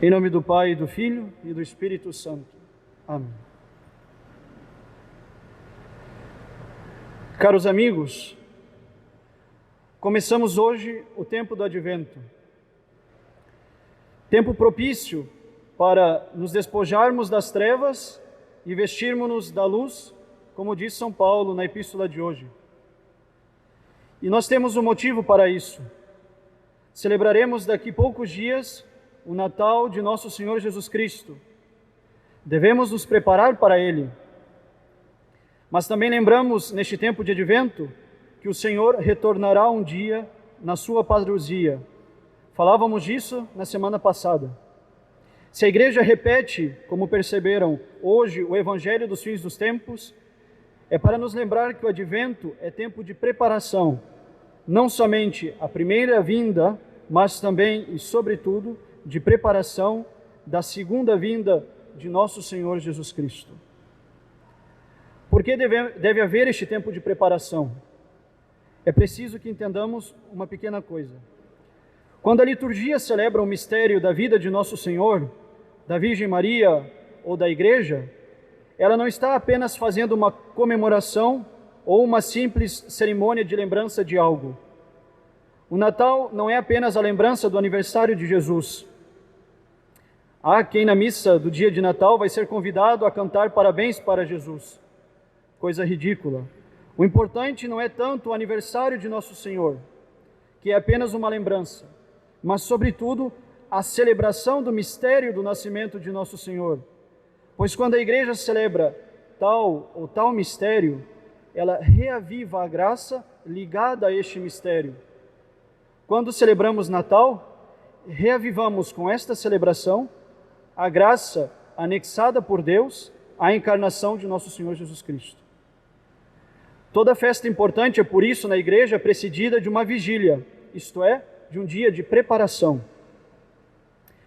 Em nome do Pai, do Filho e do Espírito Santo. Amém. Caros amigos, começamos hoje o tempo do Advento. Tempo propício para nos despojarmos das trevas e vestirmos-nos da luz, como diz São Paulo na epístola de hoje. E nós temos um motivo para isso. Celebraremos daqui poucos dias o Natal de nosso Senhor Jesus Cristo. Devemos nos preparar para Ele. Mas também lembramos, neste tempo de Advento, que o Senhor retornará um dia na sua parousia. Falávamos disso na semana passada. Se a Igreja repete, como perceberam hoje, o Evangelho dos fins dos tempos, é para nos lembrar que o Advento é tempo de preparação, não somente a primeira vinda, mas também e sobretudo de preparação da segunda vinda de nosso Senhor Jesus Cristo. Por que deve haver este tempo de preparação? É preciso que entendamos uma pequena coisa. Quando a liturgia celebra o mistério da vida de nosso Senhor, da Virgem Maria ou da Igreja, ela não está apenas fazendo uma comemoração ou uma simples cerimônia de lembrança de algo. O Natal não é apenas a lembrança do aniversário de Jesus. Há quem na missa do dia de Natal vai ser convidado a cantar parabéns para Jesus. Coisa ridícula. O importante não é tanto o aniversário de Nosso Senhor, que é apenas uma lembrança, mas sobretudo a celebração do mistério do nascimento de Nosso Senhor. Pois quando a Igreja celebra tal ou tal mistério, ela reaviva a graça ligada a este mistério. Quando celebramos Natal, reavivamos com esta celebração a graça anexada por Deus à encarnação de nosso Senhor Jesus Cristo. Toda festa importante é, por isso, na Igreja, precedida de uma vigília, isto é, de um dia de preparação.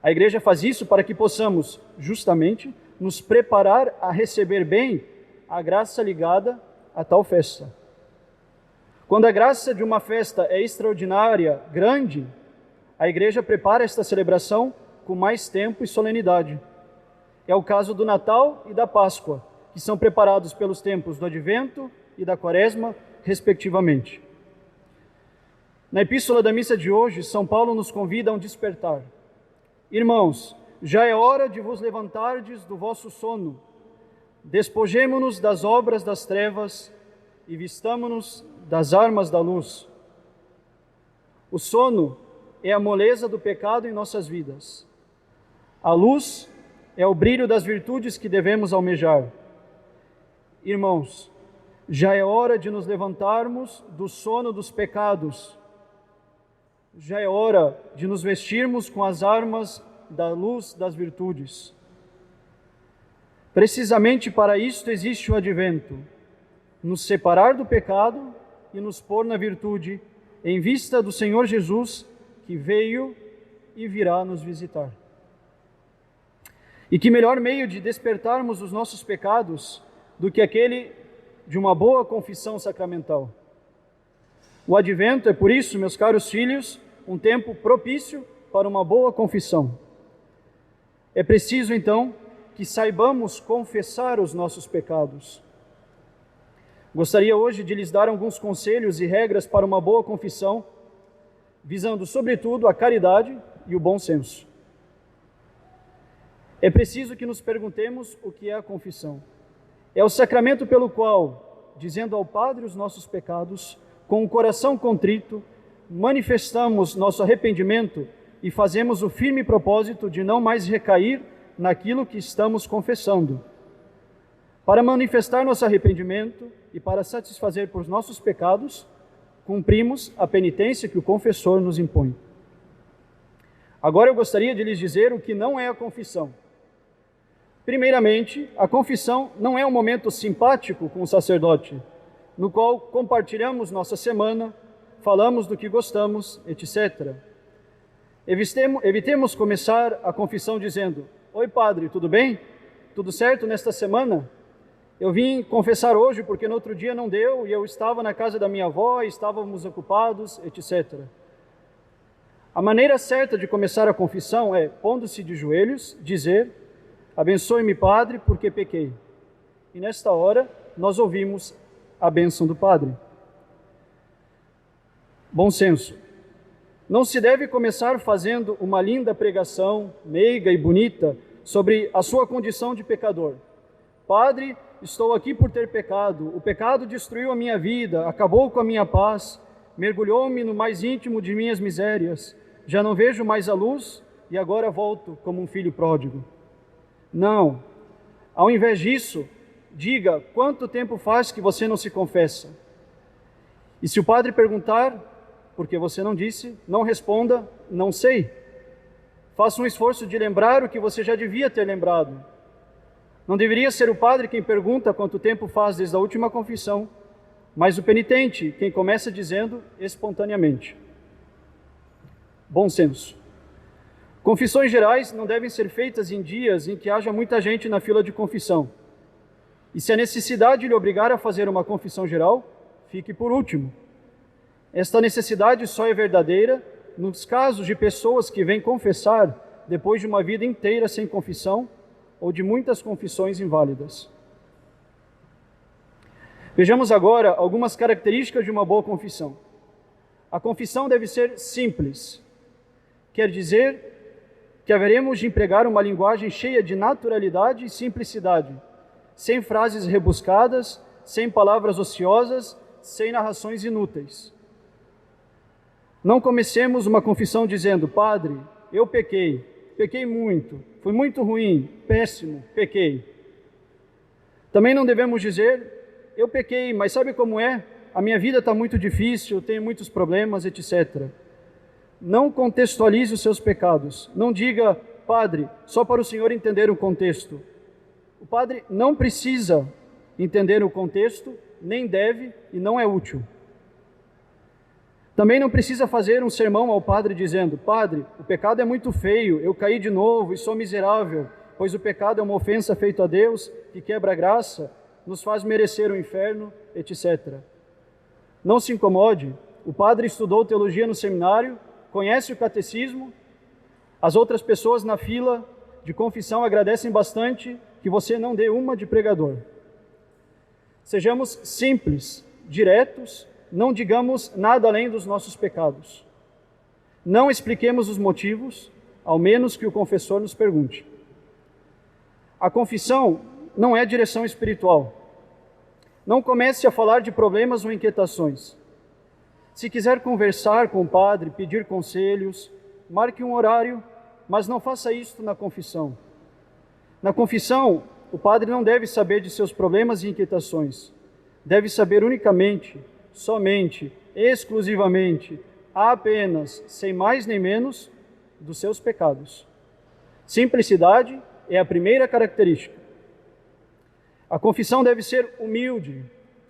A Igreja faz isso para que possamos, justamente, nos preparar a receber bem a graça ligada a tal festa. Quando a graça de uma festa é extraordinária, grande, a Igreja prepara esta celebração com mais tempo e solenidade. É o caso do Natal e da Páscoa, que são preparados pelos tempos do Advento e da Quaresma, respectivamente. Na epístola da missa de hoje, São Paulo nos convida a um despertar. Irmãos, já é hora de vos levantardes do vosso sono. Despojemo-nos das obras das trevas e vistamo-nos das armas da luz. O sono é a moleza do pecado em nossas vidas. A luz é o brilho das virtudes que devemos almejar. Irmãos, já é hora de nos levantarmos do sono dos pecados. Já é hora de nos vestirmos com as armas da luz das virtudes. Precisamente para isto existe o Advento, nos separar do pecado e nos pôr na virtude, em vista do Senhor Jesus, que veio e virá nos visitar. E que melhor meio de despertarmos os nossos pecados do que aquele de uma boa confissão sacramental. O Advento é, por isso, meus caros filhos, um tempo propício para uma boa confissão. É preciso, então, que saibamos confessar os nossos pecados. Gostaria hoje de lhes dar alguns conselhos e regras para uma boa confissão, visando, sobretudo, a caridade e o bom senso. É preciso que nos perguntemos o que é a confissão. É o sacramento pelo qual, dizendo ao Padre os nossos pecados, com o coração contrito, manifestamos nosso arrependimento e fazemos o firme propósito de não mais recair naquilo que estamos confessando. Para manifestar nosso arrependimento e para satisfazer por nossos pecados, cumprimos a penitência que o confessor nos impõe. Agora eu gostaria de lhes dizer o que não é a confissão. Primeiramente, a confissão não é um momento simpático com o sacerdote, no qual compartilhamos nossa semana, falamos do que gostamos, etc. Evitemos começar a confissão dizendo: oi padre, tudo bem? Tudo certo nesta semana? Eu vim confessar hoje porque no outro dia não deu e eu estava na casa da minha avó e estávamos ocupados, etc. A maneira certa de começar a confissão é, pondo-se de joelhos, dizer: abençoe-me, Padre, porque pequei. E nesta hora, nós ouvimos a bênção do Padre. Bom senso. Não se deve começar fazendo uma linda pregação, meiga e bonita, sobre a sua condição de pecador. Padre, estou aqui por ter pecado. O pecado destruiu a minha vida, acabou com a minha paz, mergulhou-me no mais íntimo de minhas misérias. Já não vejo mais a luz e agora volto como um filho pródigo. Não. Ao invés disso, diga quanto tempo faz que você não se confessa. E se o padre perguntar, porque você não disse, não responda, não sei. Faça um esforço de lembrar o que você já devia ter lembrado. Não deveria ser o padre quem pergunta quanto tempo faz desde a última confissão, mas o penitente quem começa dizendo espontaneamente. Bom senso. Confissões gerais não devem ser feitas em dias em que haja muita gente na fila de confissão. E se a necessidade lhe obrigar a fazer uma confissão geral, fique por último. Esta necessidade só é verdadeira nos casos de pessoas que vêm confessar depois de uma vida inteira sem confissão ou de muitas confissões inválidas. Vejamos agora algumas características de uma boa confissão. A confissão deve ser simples. Quer dizer que haveremos de empregar uma linguagem cheia de naturalidade e simplicidade, sem frases rebuscadas, sem palavras ociosas, sem narrações inúteis. Não comecemos uma confissão dizendo: Padre, eu pequei muito, fui muito ruim, péssimo, pequei. Também não devemos dizer: eu pequei, mas sabe como é? A minha vida está muito difícil, tenho muitos problemas, etc. Não contextualize os seus pecados. Não diga: Padre, só para o senhor entender o contexto. O padre não precisa entender o contexto, nem deve e não é útil. Também não precisa fazer um sermão ao padre dizendo: Padre, o pecado é muito feio, eu caí de novo e sou miserável, pois o pecado é uma ofensa feita a Deus, que quebra a graça, nos faz merecer o inferno, etc. Não se incomode, o padre estudou teologia no seminário, conhece o catecismo, as outras pessoas na fila de confissão agradecem bastante que você não dê uma de pregador. Sejamos simples, diretos, não digamos nada além dos nossos pecados. Não expliquemos os motivos, ao menos que o confessor nos pergunte. A confissão não é direção espiritual. Não comece a falar de problemas ou inquietações. Se quiser conversar com o padre, pedir conselhos, marque um horário, mas não faça isso na confissão. Na confissão, o padre não deve saber de seus problemas e inquietações. Deve saber unicamente, somente, exclusivamente, apenas, sem mais nem menos, dos seus pecados. Simplicidade é a primeira característica. A confissão deve ser humilde.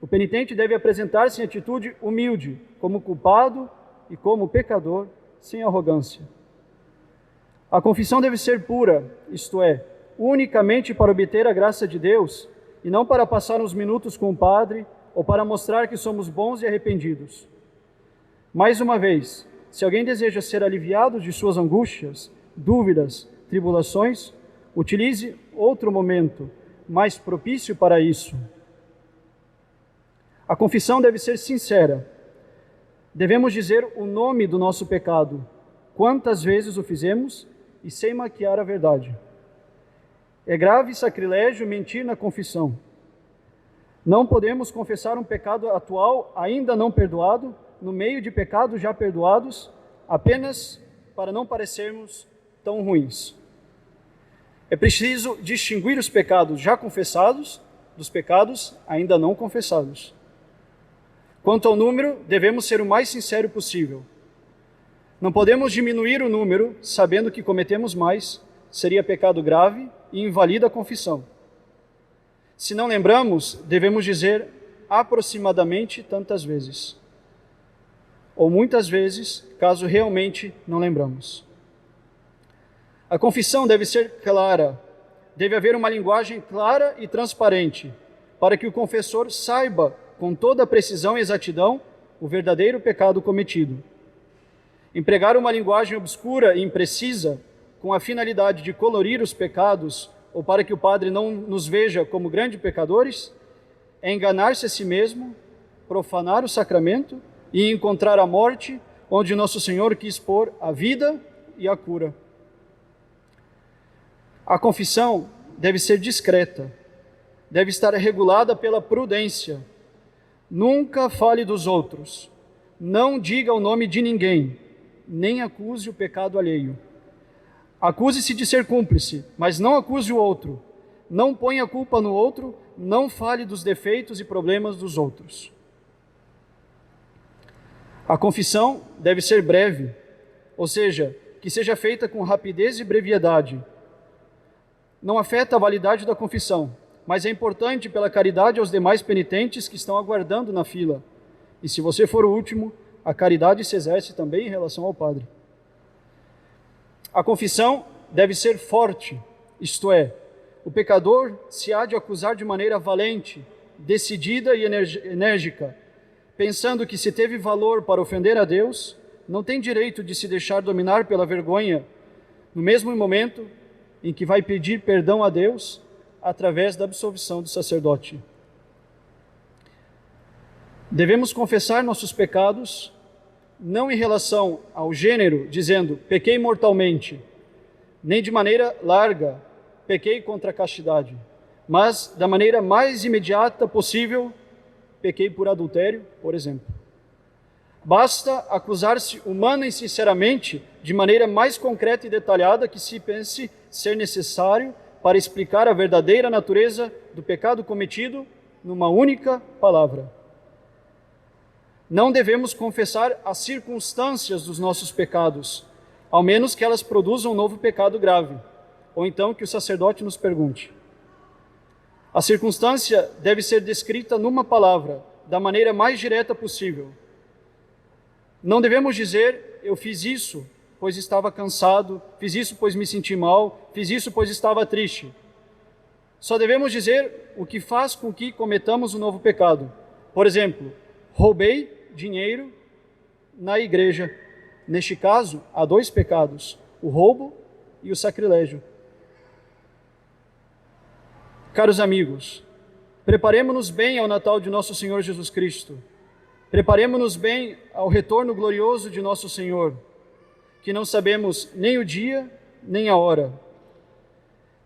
O penitente deve apresentar-se em atitude humilde, como culpado e como pecador, sem arrogância. A confissão deve ser pura, isto é, unicamente para obter a graça de Deus e não para passar uns minutos com o padre ou para mostrar que somos bons e arrependidos. Mais uma vez, se alguém deseja ser aliviado de suas angústias, dúvidas, tribulações, utilize outro momento mais propício para isso. A confissão deve ser sincera. Devemos dizer o nome do nosso pecado, quantas vezes o fizemos e sem maquiar a verdade. É grave sacrilégio mentir na confissão. Não podemos confessar um pecado atual ainda não perdoado, no meio de pecados já perdoados, apenas para não parecermos tão ruins. É preciso distinguir os pecados já confessados dos pecados ainda não confessados. Quanto ao número, devemos ser o mais sincero possível. Não podemos diminuir o número, sabendo que cometemos mais, seria pecado grave e invalida a confissão. Se não lembramos, devemos dizer aproximadamente tantas vezes. Ou muitas vezes, caso realmente não lembramos. A confissão deve ser clara. Deve haver uma linguagem clara e transparente, para que o confessor saiba com toda a precisão e exatidão o verdadeiro pecado cometido. Empregar uma linguagem obscura e imprecisa, com a finalidade de colorir os pecados, ou para que o Padre não nos veja como grandes pecadores, é enganar-se a si mesmo, profanar o sacramento e encontrar a morte, onde Nosso Senhor quis pôr a vida e a cura. A confissão deve ser discreta, deve estar regulada pela prudência. Nunca fale dos outros, não diga o nome de ninguém, nem acuse o pecado alheio. Acuse-se de ser cúmplice, mas não acuse o outro. Não ponha a culpa no outro, não fale dos defeitos e problemas dos outros. A confissão deve ser breve, ou seja, que seja feita com rapidez e brevidade. Não afeta a validade da confissão, mas é importante pela caridade aos demais penitentes que estão aguardando na fila. E se você for o último, a caridade se exerce também em relação ao Padre. A confissão deve ser forte, isto é, o pecador se há de acusar de maneira valente, decidida e enérgica, pensando que se teve valor para ofender a Deus, não tem direito de se deixar dominar pela vergonha, no mesmo momento em que vai pedir perdão a Deus através da absolvição do sacerdote. Devemos confessar nossos pecados, não em relação ao gênero, dizendo, pequei mortalmente, nem de maneira larga, pequei contra a castidade, mas da maneira mais imediata possível, pequei por adultério, por exemplo. Basta acusar-se humana e sinceramente, de maneira mais concreta e detalhada que se pense ser necessário para explicar a verdadeira natureza do pecado cometido numa única palavra. Não devemos confessar as circunstâncias dos nossos pecados, ao menos que elas produzam um novo pecado grave, ou então que o sacerdote nos pergunte. A circunstância deve ser descrita numa palavra, da maneira mais direta possível. Não devemos dizer, eu fiz isso, pois estava cansado, fiz isso, pois me senti mal, fiz isso, pois estava triste. Só devemos dizer o que faz com que cometamos um novo pecado. Por exemplo, roubei dinheiro na igreja. Neste caso, há dois pecados, o roubo e o sacrilégio. Caros amigos, preparemo-nos bem ao Natal de nosso Senhor Jesus Cristo. Preparemo-nos bem ao retorno glorioso de nosso Senhor, que não sabemos nem o dia, nem a hora.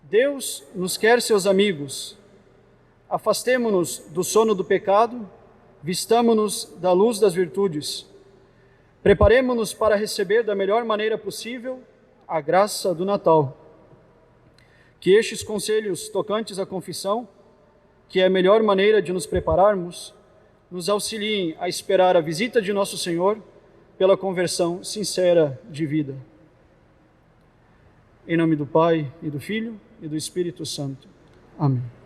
Deus nos quer seus amigos. Afastemo-nos do sono do pecado, vistamo-nos da luz das virtudes. Preparemo-nos para receber da melhor maneira possível a graça do Natal. Que estes conselhos tocantes à confissão, que é a melhor maneira de nos prepararmos, nos auxiliem a esperar a visita de nosso Senhor pela conversão sincera de vida. Em nome do Pai, e do Filho, e do Espírito Santo. Amém.